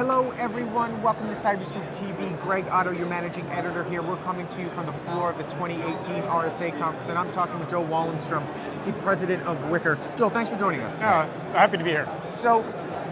Hello everyone, welcome to CyberScoop TV. Greg Otto, your managing editor here. We're coming to you from the floor of the 2018 RSA conference, and I'm talking with Joel Wallenstrom, the president of Wickr. Joel, thanks for joining us. Happy to be here. So,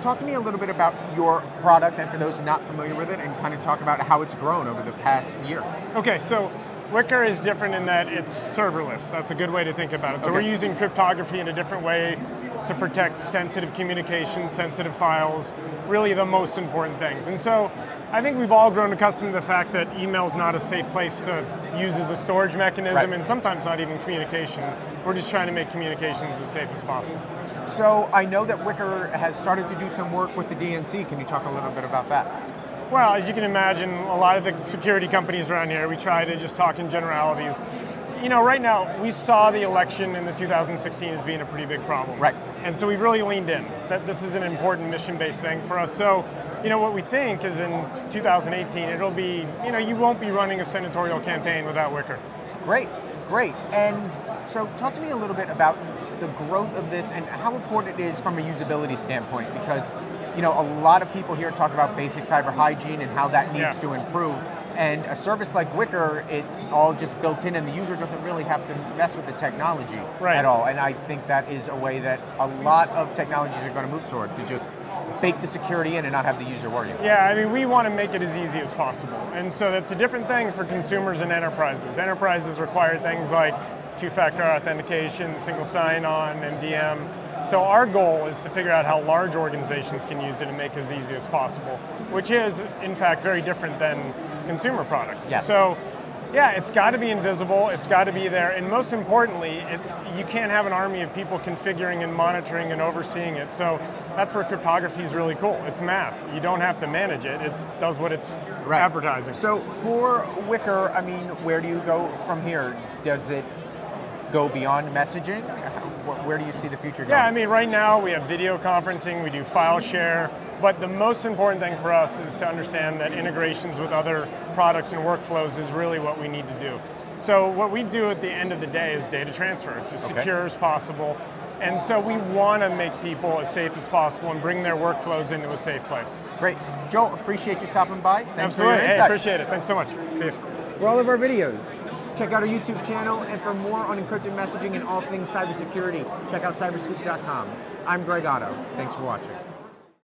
talk to me a little bit about your product, and for those not familiar with it, and kind of talk about how it's grown over the past year. Okay, so Wickr is different in that it's serverless. That's a good way to think about it. So we're using cryptography in a different way to protect sensitive communications, sensitive files, really the most important things. And so I think we've all grown accustomed to the fact that email's not a safe place to use as a storage mechanism, and sometimes not even communication. We're just trying to make communications as safe as possible. So I know that Wickr has started to do some work with the DNC. Can you talk a little bit about that? Well, as you can imagine, a lot of the security companies around here, we try to just talk in generalities. You know, right now, we saw the election in the 2016 as being a pretty big problem. Right. And so we've really leaned in, that this is an important mission-based thing for us. So, you know, what we think is in 2018, it'll be, you know, you won't be running a senatorial campaign without Wickr. Great, great. And so talk to me a little bit about the growth of this and how important it is from a usability standpoint, because, you know, a lot of people here talk about basic cyber hygiene and how that needs to improve. And a service like Wickr, it's all just built in and the user doesn't really have to mess with the technology at all. And I think that is a way that a lot of technologies are going to move toward, to just bake the security in and not have the user worry about it. Yeah, I mean, we want to make it as easy as possible. And so that's a different thing for consumers and enterprises. Enterprises require things like two-factor authentication, single sign-on, MDM. So our goal is to figure out how large organizations can use it and make it as easy as possible, which is, in fact, very different than consumer products. Yes. So, yeah, it's got to be invisible, it's got to be there, and most importantly, you can't have an army of people configuring and monitoring and overseeing it. So that's where cryptography is really cool. It's math. You don't have to manage it. It does what it's advertising. So for Wickr, I mean, where do you go from here? Does it go beyond messaging? Where do you see the future going? Yeah, I mean, right now we have video conferencing, we do file share, but the most important thing for us is to understand that integrations with other products and workflows is really what we need to do. So what we do at the end of the day is data transfer. It's as secure as possible, and so we want to make people as safe as possible and bring their workflows into a safe place. Great. Joel, appreciate you stopping by. Thanks Absolutely. for your insight. Hey, appreciate it. Thanks so much. See you. For all of our videos, check out our YouTube channel, and for more on encrypted messaging and all things cybersecurity, check out cyberscoop.com. I'm Greg Otto. Thanks for watching.